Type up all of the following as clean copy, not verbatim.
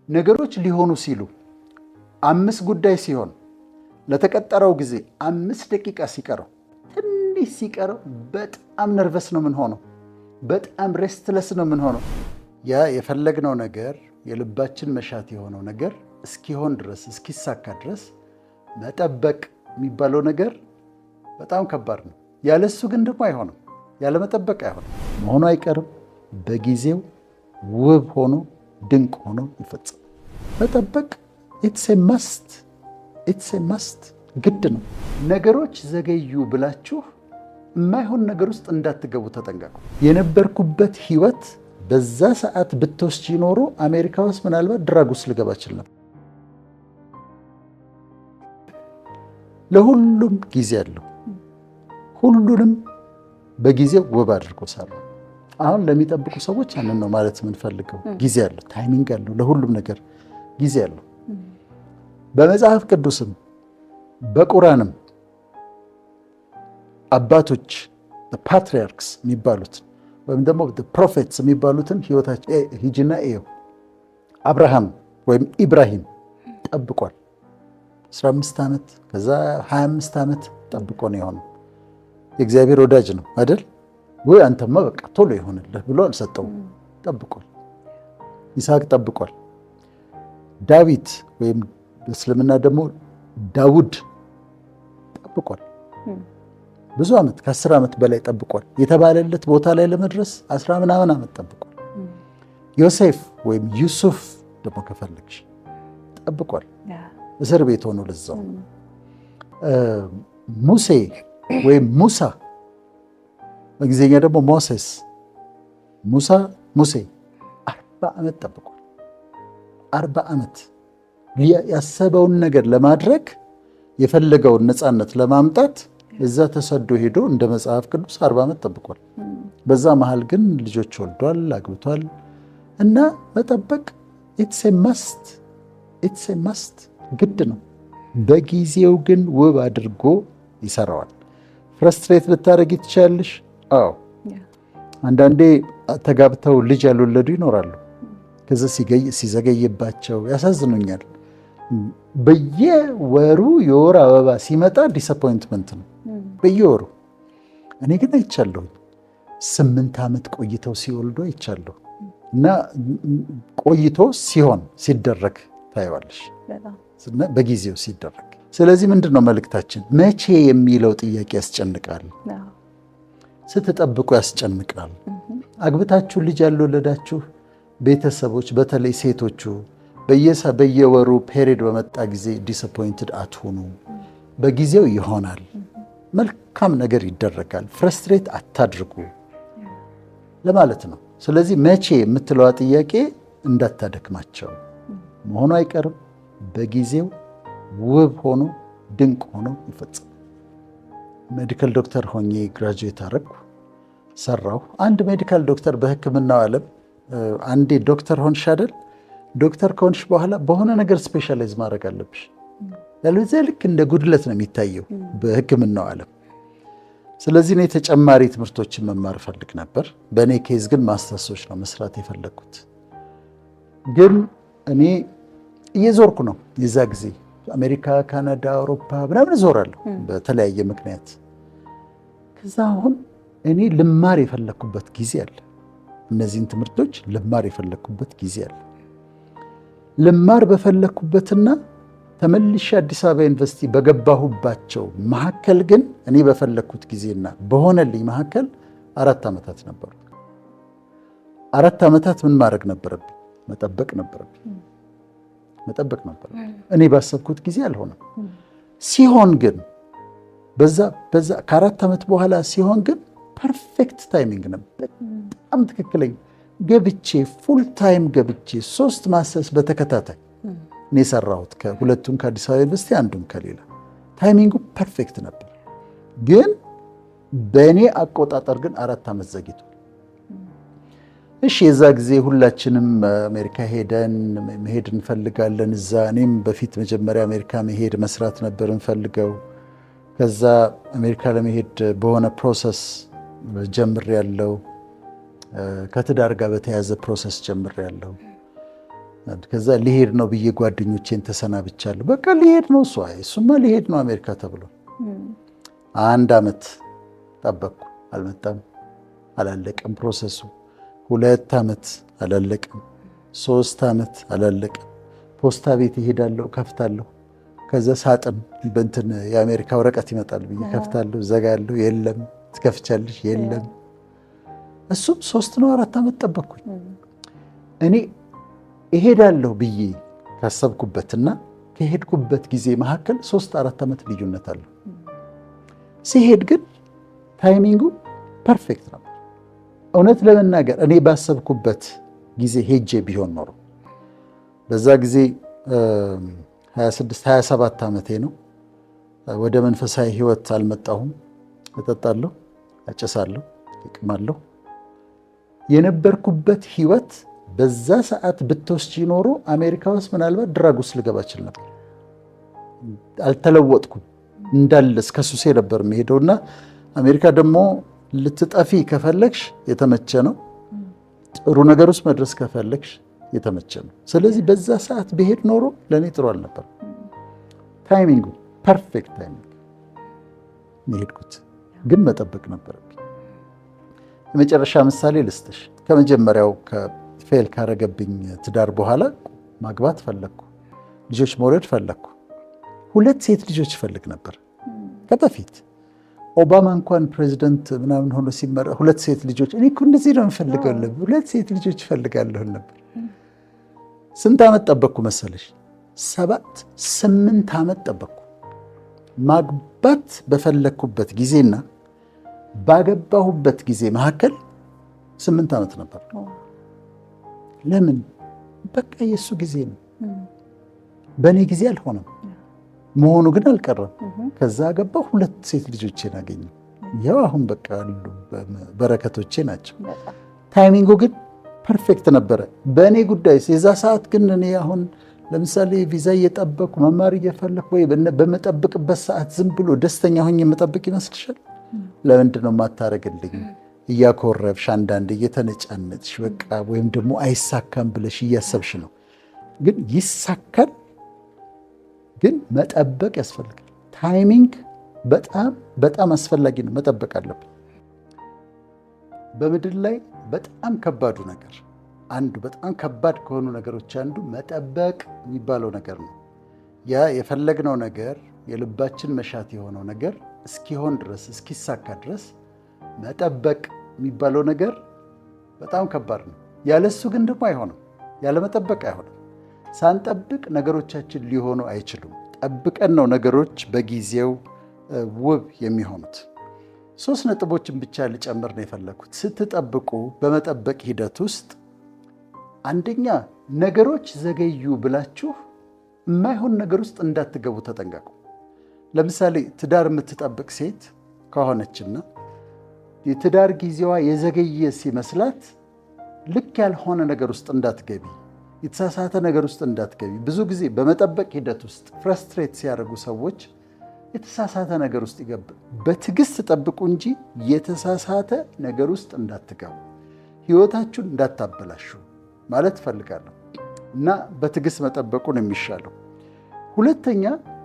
ነገሮች ሊሆኑ ሲሉ 5 ጉዳይ ሲሆን ለተቀጠረው ጊዜ 5 ደቂቃ ሲቀረው ትንሽ ሲቀረው በጣም ነርቨስ ነው ምን ሆነው፣ በጣም ሬስትለስ ነው ምን ሆነው። ያ የፈለግነው ነገር የልባችን መሻት የሆነው ነገር እስኪሆን ድረስ እስኪሳካ ድረስ መጠበቅ የሚባለው ነገር በጣም ከባድ ነው። ያለሱ ግን ደግሞ አይሆንም፣ ያለ መጠበቅ አይሆንም። መሆኑ አይቀርም። በጊዜው ውብ ሆኖ ድንቅ ሆኖ ይፈጸም። መጠበቅ ኢትስ ኤ ማስት ግድ ነው። ነገሮች ዘገዩ ብላችሁ የማይሆን ነገር ውስጥ እንዳትገቡ ተጠንቀቁ። የነበርኩበት ህይወት በዛ ሰዓት ብትወስጂ ኖሮ አሜሪካ ውስጥ ምናልባት ድራግ ውስጥ ልገባ እችል ነበር። ለሁሉም ጊዜ አለው። ሁሉንም በጊዜው ውብ አድርጎ ሰራ። አሁን ለሚጠብቁ ሰዎች ያንን ነው ማለት የምንፈልገው። ጊዜ አለው፣ ታይሚንግ አለው፣ ለሁሉም ነገር ጊዜ አለው። በመጽሐፍ ቅዱስም በቁርአንም አባቶች ፓትሪያርክስ የሚባሉት ወይም ደግሞ ፕሮፌትስ የሚባሉትን ህይወታቸው ሂጂና እየው። አብርሃም ወይም ኢብራሂም ጠብቋል 15 ዓመት ከዛ 25 ዓመት ጠብቆ ነው የሆነው። የእግዚአብሔር ወዳጅ ነው አይደል? ወይ አንተማ በቃ ቶሎ ይሆንልህ ብሎ አልሰጠውም። ጠብቋል። ይስሐቅ ጠብቋል። ዳዊት ወይም በእስልምና ደግሞ ዳውድ ጠብቋል። ብዙ ዓመት ከ10 ዓመት በላይ ጠብቋል። የተባለለት ቦታ ላይ ለመድረስ 10 ምናምን ዓመት ጠብቋል። ዮሴፍ ወይም ዩሱፍ ደግሞ ከፈለግሽ ጠብቋል። እስር ቤት ሆኖ ለዛው። ሙሴ ወይም ሙሳ በጊዜኛ ደግሞ ሞሴስ ሙሴ 40 ዓመት ጠብቋል። 40 ዓመት ያሰበውን ነገር ለማድረግ የፈለገውን ነፃነት ለማምጣት እዛ ተሰዶ ሄዶ እንደ መጽሐፍ ቅዱስ 40 ዓመት ጠብቋል። በዛ መሃል ግን ልጆች ወልዷል፣ አግብቷል። እና መጠበቅ ኢትስ ኤ ማስት ግድ ነው። በጊዜው ግን ውብ አድርጎ ይሰራዋል። ፍረስትሬት ልታደርጊ ትችያለሽ። አዎ አንዳንዴ ተጋብተው ልጅ ያልወለዱ ይኖራሉ። ከዛ ሲዘገይባቸው ያሳዝኑኛል። በየወሩ የወር አበባ ሲመጣ ዲስአፖይንትመንት ነው በየወሩ። እኔ ግን አይቻለሁ 8 ዓመት ቆይተው ሲወልዱ አይቻለሁ። እና ቆይቶ ሲደረግ ታየዋለሽ በጊዜው ሲደረግ። ስለዚህ ምንድነው መልእክታችን? መቼ የሚለው ጥያቄ ያስጨንቃል። ስትጠብቁ ያስጨንቃል። አግብታችሁ ልጅ ያልወለዳችሁ ቤተሰቦች በተለይ ሴቶቹ በየወሩ ፔሪድ በመጣ ጊዜ ዲስአፖይንትድ አትሆኑ። በጊዜው ይሆናል። መልካም ነገር ይደረጋል። ፍረስትሬት አታድርጉ ለማለት ነው። ስለዚህ መቼ የምትለዋ ጥያቄ እንዳታደክማቸው። መሆኑ አይቀርም። በጊዜው ውብ ሆኖ ድንቅ ሆኖ ይፈጸም። ሜዲካል ዶክተር ሆኜ ግራጁዌት አረግኩ፣ ሰራሁ። አንድ ሜዲካል ዶክተር በሕክምናው ዓለም አንዴ ዶክተር ሆንሽ አይደል? ዶክተር ከሆንሽ በኋላ በሆነ ነገር ስፔሻላይዝ ማድረግ አለብሽ። ያለዚያ ልክ እንደ ጉድለት ነው የሚታየው በሕክምናው ዓለም። ስለዚህ እኔ ተጨማሪ ትምህርቶችን መማር ፈልግ ነበር። በእኔ ኬዝ ግን ማስተርሶች ነው መስራት የፈለግኩት። ግን እኔ እየዞርኩ ነው የዛ ጊዜ አሜሪካ፣ ካናዳ፣ አውሮፓ ምናምን እዞራለሁ በተለያየ ምክንያት። ከዛ አሁን እኔ ልማር የፈለግኩበት ጊዜ አለ። እነዚህን ትምህርቶች ልማር የፈለግኩበት ጊዜ አለ። ልማር በፈለግኩበትና ተመልሼ አዲስ አበባ ዩኒቨርሲቲ በገባሁባቸው መካከል ግን እኔ በፈለግኩት ጊዜና በሆነልኝ መካከል 4 ዓመታት ነበሩ። 4 ዓመታት ምን ማድረግ ነበረብኝ? መጠበቅ ነበረብኝ። እኔ ባሰብኩት ጊዜ አልሆነም። ሲሆን ግን በዛ ከ4 ዓመት በኋላ ሲሆን ግን ፐርፌክት ታይሚንግ ነበር። በጣም ትክክለኛ ገብቼ ፉል ታይም ገብቼ 3 ማስተርስ በተከታታይ እኔ ሰራሁት። ከሁለቱም ከአዲስ አበባ ዩኒቨርሲቲ አንዱም ከሌላ። ታይሚንጉ ፐርፌክት ነበር። ግን በእኔ አቆጣጠር ግን 4 ዓመት ዘግይቶ። እሺ የዛ ጊዜ ሁላችንም አሜሪካ መሄድ እንፈልጋለን። እዛ እኔም በፊት መጀመሪያ አሜሪካ መሄድ መስራት ነበር እንፈልገው። ከዛ አሜሪካ ለመሄድ በሆነ ፕሮሰስ ጀምሬያለሁ። ከትዳር ጋር በተያያዘ ፕሮሰስ ጀምሬያለሁ። ከዛ ሊሄድ ነው ብዬ ጓደኞቼን ተሰናብቻለሁ። በቃ ሊሄድ ነው እሱማ ሊሄድ ነው አሜሪካ ተብሎ 1 ዓመት ጠበቅኩ። አልመጣም፣ አላለቀም ፕሮሰሱ። 2 ዓመት አላለቀም፣ 3 ዓመት አላለቀም። ፖስታ ቤት እሄዳለሁ፣ ከፍታለሁ። ከዛ ሳጥን በእንትን የአሜሪካ ወረቀት ይመጣል ብዬ ከፍታለሁ፣ ዘጋለሁ። የለም። ትከፍቻለሽ? የለም። እሱም 3 ነው 4 ዓመት ጠበቅኩኝ። እኔ እሄዳለሁ ብዬ ካሰብኩበትና ከሄድኩበት ጊዜ መካከል 3-4 ዓመት ልዩነት አለው። ሲሄድ ግን ታይሚንጉ ፐርፌክት ነበር። እውነት ለመናገር እኔ ባሰብኩበት ጊዜ ሄጄ ቢሆን ኖሮ በዛ ጊዜ 26-27 ዓመቴ ነው። ወደ መንፈሳዊ ሕይወት አልመጣሁም። እጠጣለሁ፣ አጨሳለሁ፣ እቅማለሁ። የነበርኩበት ሕይወት በዛ ሰዓት ብትወስጂ ኖሮ አሜሪካ ውስጥ ምናልባት ድራግ ውስጥ ልገባ እችል ነበር። አልተለወጥኩም እንዳለ እስከ ሱሴ ነበር የሚሄደውና አሜሪካ ደግሞ ልትጠፊ ከፈለግሽ የተመቸ ነው። ጥሩ ነገር ውስጥ መድረስ ከፈለግሽ የተመቸ ነው። ስለዚህ በዛ ሰዓት ብሄድ ኖሮ ለእኔ ጥሩ አልነበር። ታይሚንጉ ፐርፌክት ታይሚንግ የሄድኩት ግን መጠበቅ ነበረብኝ። የመጨረሻ ምሳሌ ልስጥሽ። ከመጀመሪያው ፌል ካረገብኝ ትዳር በኋላ ማግባት ፈለግኩ፣ ልጆች መውለድ ፈለግኩ። 2 ሴት ልጆች ፈልግ ነበር ከበፊት። ኦባማ እንኳን ፕሬዚደንት ምናምን ሆኖ ሲመራ 2 ሴት ልጆች፣ እኔ እኮ እንደዚህ ነው የምፈልገው ነበር። 2 ሴት ልጆች እፈልጋለሁ ነበር። ስንት ዓመት ጠበቅኩ መሰለሽ? 7-8 ዓመት ጠበቅኩ። ማግባት በፈለግኩበት ጊዜና ባገባሁበት ጊዜ መካከል 8 ዓመት ነበር። ለምን? በቃ የእሱ ጊዜ ነው፣ በእኔ ጊዜ አልሆነም። መሆኑ ግን አልቀረም። ከዛ አገባሁ፣ 2 ሴት ልጆቼን አገኘሁ። ያው አሁን በቃ አሉ በረከቶቼ ናቸው። ታይሚንጉ ግን ፐርፌክት ነበረ በእኔ ጉዳይ። የዛ ሰዓት ግን እኔ አሁን ለምሳሌ ቪዛ እየጠበኩ መማር እየፈለኩ ወይ በመጠብቅበት ሰዓት ዝም ብሎ ደስተኛ ሆኜ የምጠብቅ ይመስልሻል? ለምንድን ነው የማታረግልኝ? እያኮረብሽ አንዳንድ እየተነጫነጥሽ በቃ ወይም ደግሞ አይሳካም ብለሽ እያሰብሽ ነው። ግን ይሳካል። ግን መጠበቅ ያስፈልጋል። ታይሚንግ በጣም በጣም አስፈላጊ ነው። መጠበቅ አለብን። በምድር ላይ በጣም ከባዱ ነገር በጣም ከባድ ከሆኑ ነገሮች አንዱ መጠበቅ የሚባለው ነገር ነው። ያ የፈለግነው ነገር የልባችን መሻት የሆነው ነገር እስኪሆን ድረስ እስኪሳካ ድረስ መጠበቅ የሚባለው ነገር በጣም ከባድ ነው። ያለሱ ግን ደግሞ አይሆንም። ያለ መጠበቅ አይሆንም። ሳንጠብቅ ነገሮቻችን ሊሆኑ አይችሉም። ጠብቀን ነው ነገሮች በጊዜው ውብ የሚሆኑት። 3 ነጥቦችን ብቻ ልጨምር ነው የፈለኩት። ስትጠብቁ በመጠበቅ ሂደት ውስጥ አንደኛ ነገሮች ዘገዩ ብላችሁ የማይሆን ነገር ውስጥ እንዳትገቡ ተጠንቀቁ። ለምሳሌ ትዳር የምትጠብቅ ሴት ከሆነችና የትዳር ጊዜዋ የዘገየ ሲመስላት ልክ ያልሆነ ነገር ውስጥ እንዳትገቢ፣ የተሳሳተ ነገር ውስጥ እንዳትገቢ። ብዙ ጊዜ በመጠበቅ ሂደት ውስጥ ፍረስትሬት ሲያደርጉ ሰዎች የተሳሳተ ነገር ውስጥ ይገቡ። በትዕግስት ጠብቁ እንጂ የተሳሳተ ነገር ውስጥ እንዳትገቡ፣ ህይወታችሁን እንዳታበላሹ ማለት እፈልጋለሁ እና በትዕግስት መጠበቁ ነው የሚሻለው። ሁለተኛ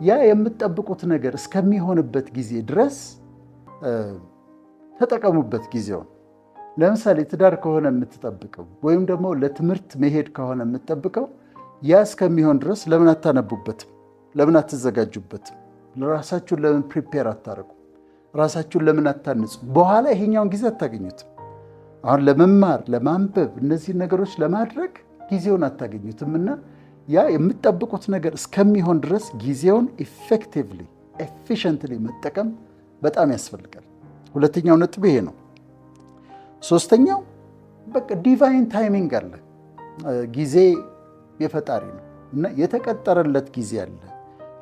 ያ የምትጠብቁት ነገር እስከሚሆንበት ጊዜ ድረስ ተጠቀሙበት ጊዜውን። ለምሳሌ ትዳር ከሆነ የምትጠብቀው ወይም ደግሞ ለትምህርት መሄድ ከሆነ የምትጠብቀው ያ እስከሚሆን ድረስ ለምን አታነቡበትም? ለምን አትዘጋጁበትም? ለራሳችሁን ለምን ፕሪፔር አታረጉ? ራሳችሁን ለምን አታንጹ? በኋላ ይሄኛውን ጊዜ አታገኙትም። አሁን ለመማር ለማንበብ እነዚህ ነገሮች ለማድረግ ጊዜውን አታገኙትም እና ያ የምትጠብቁት ነገር እስከሚሆን ድረስ ጊዜውን ኢፌክቲቭሊ ኤፊሽንትሊ መጠቀም በጣም ያስፈልጋል። ሁለተኛው ነጥብ ይሄ ነው። ሶስተኛው በቃ ዲቫይን ታይሚንግ አለ። ጊዜ የፈጣሪ ነው እና የተቀጠረለት ጊዜ አለ፣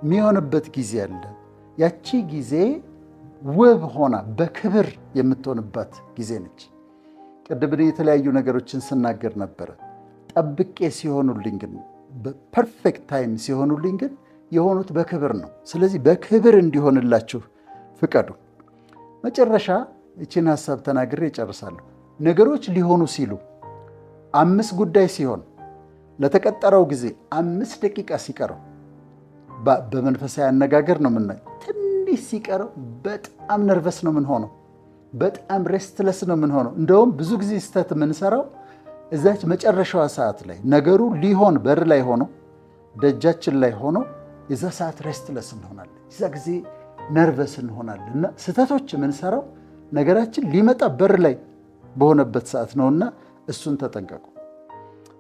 የሚሆንበት ጊዜ አለ። ያቺ ጊዜ ውብ ሆና በክብር የምትሆንባት ጊዜ ነች። ቅድም የተለያዩ ነገሮችን ስናገር ነበረ። ጠብቄ ሲሆኑልኝ ግን በፐርፌክት ታይም ሲሆኑልኝ ግን የሆኑት በክብር ነው። ስለዚህ በክብር እንዲሆንላችሁ ፍቀዱ። መጨረሻ ይችን ሀሳብ ተናግሬ እጨርሳለሁ። ነገሮች ሊሆኑ ሲሉ 5 ጉዳይ ሲሆን ለተቀጠረው ጊዜ 5 ደቂቃ ሲቀረው በመንፈሳዊ አነጋገር ነው የምናየው። ትንሽ ሲቀረው በጣም ነርቨስ ነው የምንሆነው፣ በጣም ሬስትለስ ነው የምንሆነው። እንደውም ብዙ ጊዜ ስህተት የምንሰራው እዛች መጨረሻዋ ሰዓት ላይ ነገሩ ሊሆን በር ላይ ሆኖ ደጃችን ላይ ሆኖ የዛ ሰዓት ሬስትለስ እንሆናለን። የዛ ጊዜ ነርቨስ እንሆናለን እና ስህተቶች የምንሰራው ነገራችን ሊመጣ በር ላይ በሆነበት ሰዓት ነውና እሱን ተጠንቀቁ።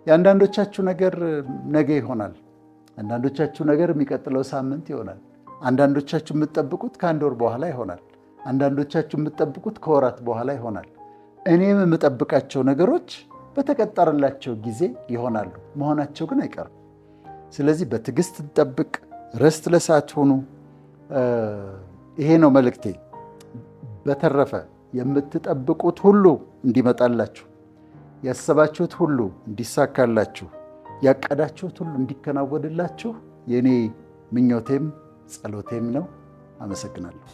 የአንዳንዶቻችሁ ነገር ነገ ይሆናል። አንዳንዶቻችሁ ነገር የሚቀጥለው ሳምንት ይሆናል። አንዳንዶቻችሁ የምትጠብቁት ከ1 ወር በኋላ ይሆናል። አንዳንዶቻችሁ የምትጠብቁት ከወራት በኋላ ይሆናል። እኔም የምጠብቃቸው ነገሮች በተቀጠረላቸው ጊዜ ይሆናሉ፣ መሆናቸው ግን አይቀርም። ስለዚህ በትዕግስት እንጠብቅ፣ ረስትለስ አትሁኑ። ይሄ ነው መልእክቴ። በተረፈ የምትጠብቁት ሁሉ እንዲመጣላችሁ፣ ያሰባችሁት ሁሉ እንዲሳካላችሁ፣ ያቀዳችሁት ሁሉ እንዲከናወንላችሁ የኔ ምኞቴም ጸሎቴም ነው። አመሰግናለሁ።